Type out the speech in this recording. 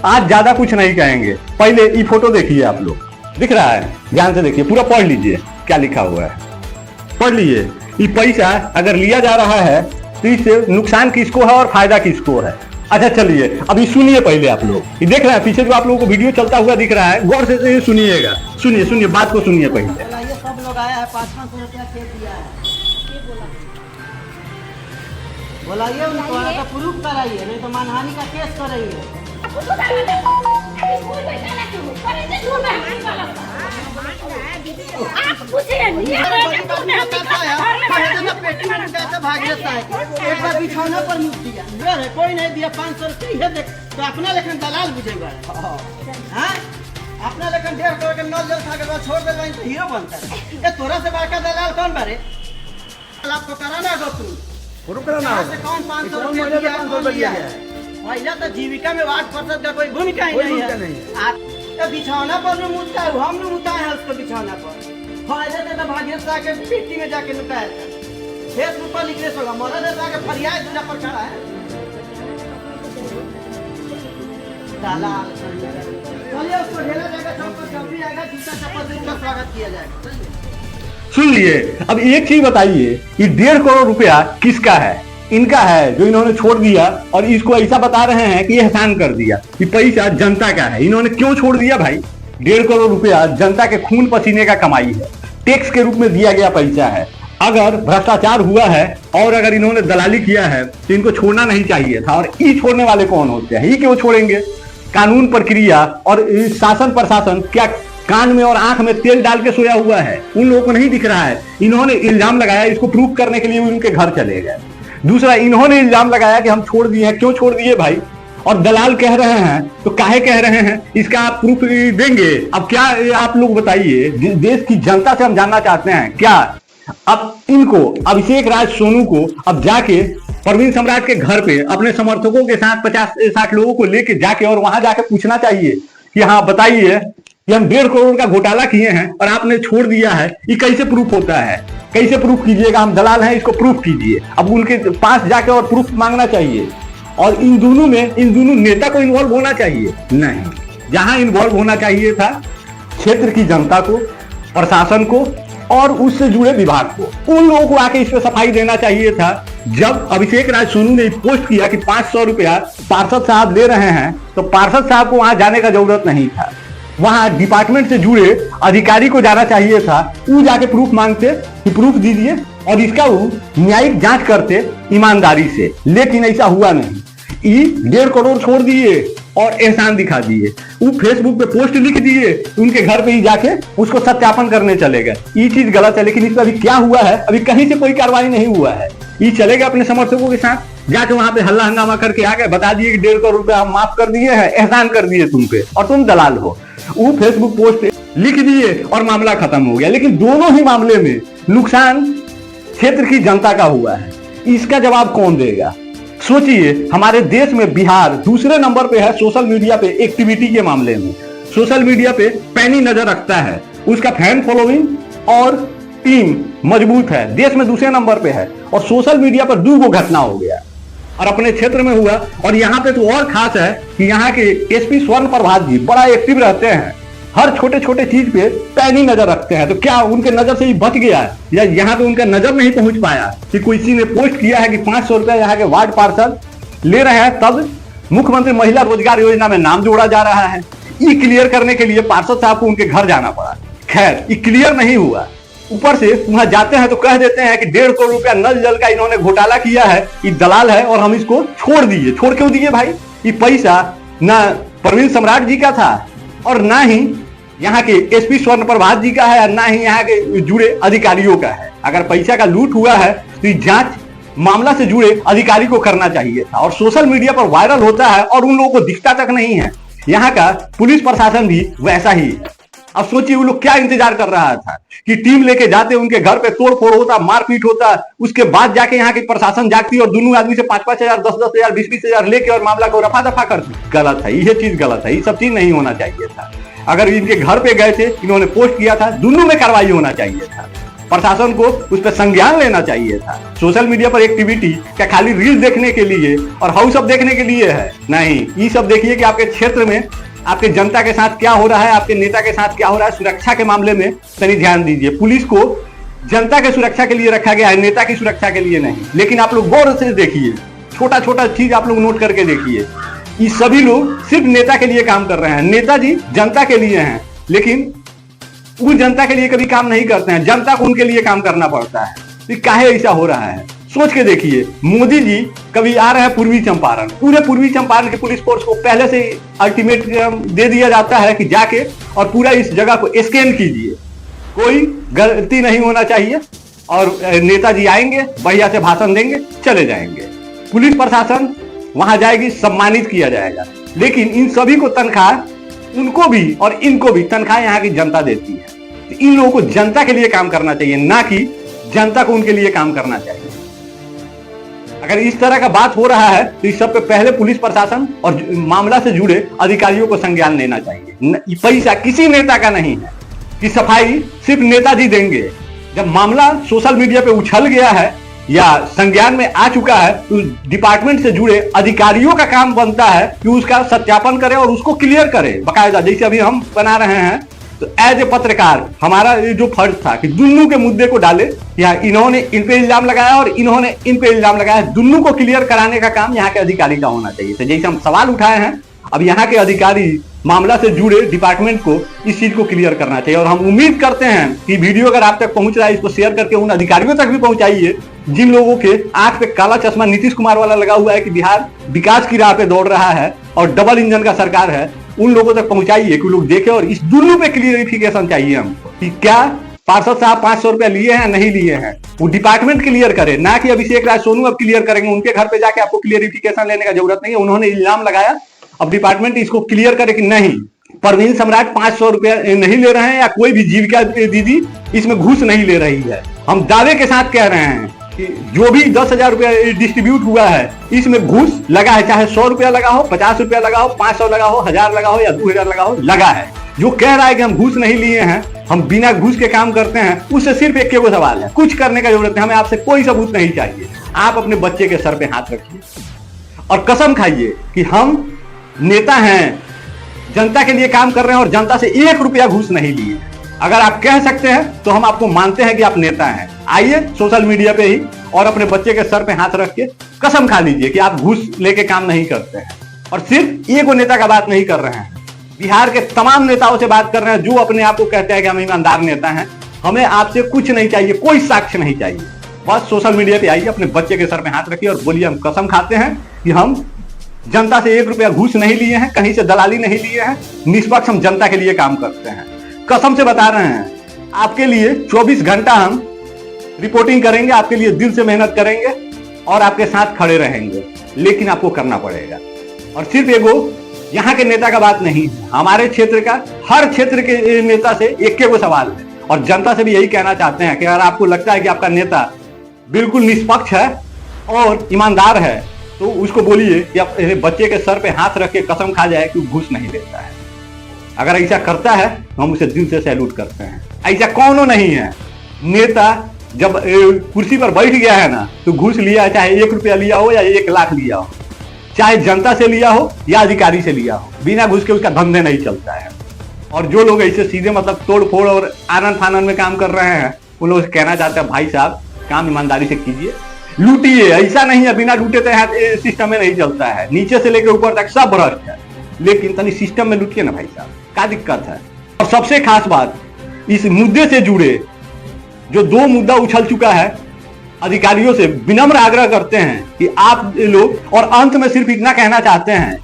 आज ज्यादा कुछ नहीं कहेंगे। पहले ये फोटो देखिए, आप लोग दिख रहा है, ध्यान से देखिए, पूरा पढ़ लीजिए क्या लिखा हुआ है, पढ़ लीजिए। ये पैसा अगर लिया जा रहा है तो इससे नुकसान किसको है और फायदा किसको है। अच्छा चलिए अभी सुनिए पहले, आप लोग ये देख रहे हैं पीछे जो आप लोगों को वीडियो चलता हुआ दिख रहा है, गौर से सुनिएगा, सुनिए सुनिए बात को सुनिए पहले। सब लोग आया है, 500 रुपया खेत दिया है, बोलाइए उनको, तो प्रूफ कराइए, नहीं तो मानहानि का केस कराइए। एक बार बिछौना पर मुझ दिया, कोई नहीं दिया, 500 रुपया तो अपना लेखन दलाल बुझेगा, अपना लेखन 1.5 करोड़ के नल जल खा के छोड़ दे तो हीरो बनता है। ये तोरा से बड़का दलाल कौन बारे? आपको कराना होगा, तुम कौन 500 रुपया है? पहले तो जीविका में 8% का कोई भूमिका ही नहीं है। बिछौना पर मुद्दा हम लोग मुताए हैं उसको बिछौना पर, फायदे तो भाग्यता के पेटी में जाके लुकाया था, फेसबुक पर लिखने होगा, मरद है जाके फरियाद दूरा पर खड़ा है दलाल। चलिए उसको ढेला जाएगा, चौक पर जब भी आएगा जूता चप्पल से उसका स्वागत किया जाएगा। सुन लिए। अब एक चीज बताइए, ये 1.5 करोड़ रुपया किसका है? इनका है, जो इन्होंने छोड़ दिया, और इसको ऐसा बता रहे हैं कि एहसान कर दिया। ये पैसा जनता का है। इन्होंने क्यों छोड़ दिया भाई? 1.5 करोड़ रुपया जनता के खून पसीने का कमाई है, टैक्स के रूप में दिया गया पैसा है। अगर भ्रष्टाचार हुआ है और अगर इन्होंने दलाली किया है तो इनको छोड़ना नहीं चाहिए था। और ये छोड़ने वाले कौन होते हैं? ये क्यों छोड़ेंगे? कानून प्रक्रिया और शासन प्रशासन क्या कान में और आंख में तेल डाल के सोया हुआ है? उन लोगों को नहीं दिख रहा है। इन्होंने इल्जाम लगाया, इसको प्रूफ करने के लिए उनके घर चले गए। दूसरा, इन्होंने इल्जाम लगाया कि हम छोड़ दिए हैं। क्यों छोड़ दिए भाई? और दलाल कह रहे हैं तो काहे कह रहे हैं, इसका आप प्रूफ देंगे? अब क्या आप लोग बताइए, देश की जनता से हम जानना चाहते हैं क्या अब इनको, अभिषेक राज सोनू को अब जाके परवीन सम्राट के घर पे अपने समर्थकों के साथ 50-60 लोगों को लेके जाके और वहां जाके पूछना चाहिए कि हाँ बताइए कि हम 1.5 करोड़ का घोटाला किए हैं और आपने छोड़ दिया है, ये कैसे प्रूफ होता है? कैसे प्रूफ कीजिएगा? हम दलाल हैं, इसको प्रूफ कीजिए। अब उनके पास जाके और प्रूफ मांगना चाहिए। और इन दोनों नेता को इन्वॉल्व होना चाहिए नहीं, जहां इन्वॉल्व होना चाहिए था क्षेत्र की जनता को, प्रशासन को और उससे जुड़े विभाग को, उन लोगों को आके इस पे सफाई देना चाहिए था। जब अभिषेक राज सोनू ने पोस्ट किया कि 500 रुपया पार्षद साहब ले रहे हैं, तो पार्षद साहब को वहां जाने का जरूरत नहीं था। वहां डिपार्टमेंट से जुड़े अधिकारी को जाना चाहिए था। वो जाके प्रूफ मांगते कि प्रूफ दीजिए और इसका वो न्यायिक जांच करते ईमानदारी से, लेकिन ऐसा हुआ नहीं। ये 1.5 करोड़ छोड़ दिए और एहसान दिखा दिए। वो फेसबुक पे पोस्ट लिख दिए, उनके घर पे ही जाके उसको सत्यापन करने चले गए। ये चीज गलत है। लेकिन इस पर अभी क्या हुआ है? अभी कहीं से कोई कार्रवाई नहीं हुआ है। ये चले गए अपने समर्थकों के साथ, जाके वहां पे हल्ला हंगामा करके आ गए, बता दिए कि 1.5 करोड़ रुपया हम माफ कर दिए हैं, एहसान कर दिए तुम पे और तुम दलाल हो। वो फेसबुक पोस्ट लिख दिए और मामला खत्म हो गया। लेकिन दोनों ही मामले में नुकसान क्षेत्र की जनता का हुआ है। इसका जवाब कौन देगा? सोचिए, हमारे देश में बिहार दूसरे नंबर पे है सोशल मीडिया पे एक्टिविटी के मामले में। सोशल मीडिया पे पैनी नजर रखता है, उसका फैन फॉलोइंग और टीम मजबूत है, देश में दूसरे नंबर पे है। और सोशल मीडिया पर 2 घटना हो गया और अपने क्षेत्र में हुआ। और यहाँ पे तो और खास है कि यहाँ के एसपी स्वर्ण प्रभात जी बड़ा एक्टिव रहते हैं, हर छोटे छोटे चीज पे पैनी नजर रखते हैं। तो क्या उनके नजर से ही बच गया है, या यहाँ पे उनका नजर नहीं पहुंच पाया कि कोई किसी ने पोस्ट किया है कि 500 रुपया यहाँ के वार्ड पार्षद ले रहे हैं, तब मुख्यमंत्री महिला रोजगार योजना में नाम जोड़ा जा रहा है। ये क्लियर करने के लिए पार्षद साहब को उनके घर जाना पड़ा। खैर, ये क्लियर नहीं हुआ। ऊपर से वहां जाते हैं तो कह देते हैं कि 1.5 करोड़ रुपया नल जल का इन्होंने घोटाला किया है, ये दलाल है और हम इसको छोड़ दिए। छोड़ क्यों दिए भाई? ये पैसा ना परवीन सम्राट जी का था और ना ही यहाँ के एसपी स्वर्ण प्रभात जी का है, ना ही यहाँ के जुड़े अधिकारियों का है। अगर पैसा का लूट हुआ है तो ये जांच मामला से जुड़े अधिकारी को करना चाहिए था। और सोशल मीडिया पर वायरल होता है और उन लोगों को दिखता तक नहीं है। यहाँ का पुलिस प्रशासन भी वैसा ही। अब सोचिए वो लोग क्या इंतजार कर रहा था कि टीम लेके जाते, उनके घर पे तोड़ फोड़ होता, मारपीट होता, उसके बाद जाके यहाँ की प्रशासन जागती और दोनों आदमी से 5-5 हजार, 10-10 हजार, 20-20 हजार लेके और मामला को रफा दफा करती। गलत है, ये चीज गलत है, ये सब चीज नहीं होना चाहिए था। अगर इनके घर पे गए थे, इन्होंने पोस्ट किया था, दोनों में कार्रवाई होना चाहिए था। प्रशासन को उस पर संज्ञान लेना चाहिए था। सोशल मीडिया पर एक्टिविटी क्या खाली रील देखने के लिए और हाउस सब देखने के लिए है? नहीं, ये सब देखिए कि आपके क्षेत्र में आपके जनता के साथ क्या हो रहा है, आपके नेता के साथ क्या हो रहा है। सुरक्षा के मामले में तनी ध्यान दीजिए। पुलिस को जनता के सुरक्षा के लिए रखा गया है, नेता की सुरक्षा के लिए नहीं। लेकिन आप लोग गौर से देखिए, छोटा छोटा चीज आप लोग नोट करके देखिए, ये सभी लोग सिर्फ नेता के लिए काम कर रहे हैं। नेताजी जनता के लिए हैं, लेकिन वो जनता के लिए कभी काम नहीं करते हैं, जनता को उनके लिए काम करना पड़ता है। तो काहे ऐसा हो रहा है, सोच के देखिए। मोदी जी कभी आ रहे हैं पूर्वी चंपारण, पूरे पूर्वी चंपारण के पुलिस फोर्स को पहले से अल्टीमेट दे दिया जाता है कि जाके और पूरा इस जगह को स्कैन कीजिए, कोई गलती नहीं होना चाहिए। और नेताजी आएंगे, बढ़िया से भाषण देंगे, चले जाएंगे। पुलिस प्रशासन वहां जाएगी, सम्मानित किया जाएगा। लेकिन इन सभी को तनख्वाह, उनको भी और इनको भी तनख्वाह यहाँ की जनता देती है। तो इन लोगों को जनता के लिए काम करना चाहिए, ना कि जनता को उनके लिए काम करना चाहिए। अगर इस तरह का बात हो रहा है तो इस सब पे पहले पुलिस प्रशासन और मामला से जुड़े अधिकारियों को संज्ञान लेना चाहिए। पैसा किसी नेता का नहीं है कि सफाई सिर्फ नेताजी देंगे। जब मामला सोशल मीडिया पे उछल गया है या संज्ञान में आ चुका है तो डिपार्टमेंट से जुड़े अधिकारियों का काम बनता है कि उसका सत्यापन करे और उसको क्लियर करे बाकायदा। जैसे अभी हम बना रहे हैं, तो एज ए पत्रकार हमारा जो फर्ज था कि दुन्नू के मुद्दे को डाले, या इन्होंने इन पे इल्जाम लगाया और इन्होंने इन पे इल्जाम लगाया, दुन्नू को क्लियर कराने का काम यहाँ के अधिकारी का होना चाहिए। तो जैसे हम सवाल उठाए हैं, अब यहाँ के अधिकारी मामला से जुड़े डिपार्टमेंट को इस चीज को क्लियर करना चाहिए। और हम उम्मीद करते हैं कि वीडियो अगर आप तक पहुंच रहा है, इसको शेयर करके उन अधिकारियों तक भी पहुंचाइए जिन लोगों के आंख पे काला चश्मा नीतीश कुमार वाला लगा हुआ है कि बिहार विकास की राह पे दौड़ रहा है और डबल इंजन का सरकार है। उन लोगों तक पहुंचाइए कि लोग देखें, और इस दुन्नू पे क्लियरिफिकेशन चाहिए हमको कि क्या पार्षद साहब 500 रुपया लिए हैं नहीं लिए हैं, वो डिपार्टमेंट क्लियर करे, ना कि अभिषेक राज सोनू अब क्लियर करेंगे। उनके घर पे जाके आपको क्लियरिफिकेशन लेने का जरूरत नहीं है। उन्होंने इल्जाम लगाया, अब डिपार्टमेंट इसको क्लियर करे कि नहीं, परवीन सम्राट 500 रुपया नहीं ले रहे हैं या कोई भी जीविका दीदी इसमें घूस नहीं ले रही है। हम दावे के साथ कह रहे हैं कि जो भी 10,000 रुपया डिस्ट्रीब्यूट हुआ है इसमें घूस लगा है, चाहे 100 रुपया लगा हो, 50 रुपया लगा हो, 500 लगा हो, 1000 लगा हो या 2000 लगा हो, लगा है। जो कह रहा है कि हम घूस नहीं लिए हैं, हम बिना घूस के काम करते हैं, उससे सिर्फ एक ही सवाल है, कुछ करने का जरूरत है, हमें आपसे कोई सबूत नहीं चाहिए। आप अपने बच्चे के सर पे हाथ रखिए और कसम खाइए कि हम नेता हैं, जनता के लिए काम कर रहे हैं और जनता से 1 रुपया घूस नहीं लिए। अगर आप कह सकते हैं तो हम आपको मानते हैं कि आप नेता हैं। आइए सोशल मीडिया पे ही और अपने बच्चे के सर पे हाथ रख के कसम खा लीजिए कि आप घूस लेके काम नहीं करते हैं। और सिर्फ एक नेता का बात नहीं कर रहे हैं, बिहार के तमाम नेताओं से बात कर रहे हैं जो अपने आप को कहते हैं कि हम ईमानदार नेता हैं। हमें आपसे कुछ नहीं चाहिए, कोई साक्ष्य नहीं चाहिए। बस सोशल मीडिया पे आइए, अपने बच्चे के सर पे हाथ रखिए और बोलिए हम कसम खाते हैं कि हम जनता से 1 रुपया घूस नहीं लिए हैं, कहीं से दलाली नहीं लिए हैं, निष्पक्ष हम जनता के लिए काम करते हैं। कसम से बता रहे हैं, आपके लिए 24 घंटा हम रिपोर्टिंग करेंगे, आपके लिए दिल से मेहनत करेंगे और आपके साथ खड़े रहेंगे। लेकिन आपको करना पड़ेगा। और सिर्फ एगो यहाँ के नेता का बात नहीं है, हमारे क्षेत्र का हर क्षेत्र के नेता से एक सवाल है। और जनता से भी यही कहना चाहते हैं कि अगर आपको लगता है कि आपका नेता बिल्कुल निष्पक्ष है और ईमानदार है तो उसको बोलिए कि अपने बच्चे के सर पे हाथ रख के कसम खा जाए कि वो घूस नहीं लेता है। अगर ऐसा करता है तो हम उसे दिल से सैल्यूट करते हैं। ऐसा कौनो नहीं है। नेता जब कुर्सी पर बैठ गया है ना तो घूस लिया, चाहे 1 रुपया लिया हो या 1 लाख लिया हो, चाहे जनता से लिया हो या अधिकारी से लिया हो, बिना घूस के उसका धंधे नहीं चलता है। और जो लोग ऐसे सीधे मतलब तोड़ फोड़ और आनंद फानंद में काम कर रहे हैं, उन लोगों से कहना चाहते हैं भाई साहब काम ईमानदारी से कीजिए, लूटिए। ऐसा नहीं है बिना लूटे तो सिस्टम में नहीं चलता है, नीचे से लेकर ऊपर तक सब भ्रष्ट है। लेकिन तनी सिस्टम में लूटिए ना भाई साहब, क्या दिक्कत है। और सबसे खास बात, इस मुद्दे से जुड़े जो 2 मुद्दा उछल चुका है, अधिकारियों से विनम्र आग्रह करते हैं कि आप लोग, और अंत में सिर्फ इतना कहना चाहते हैं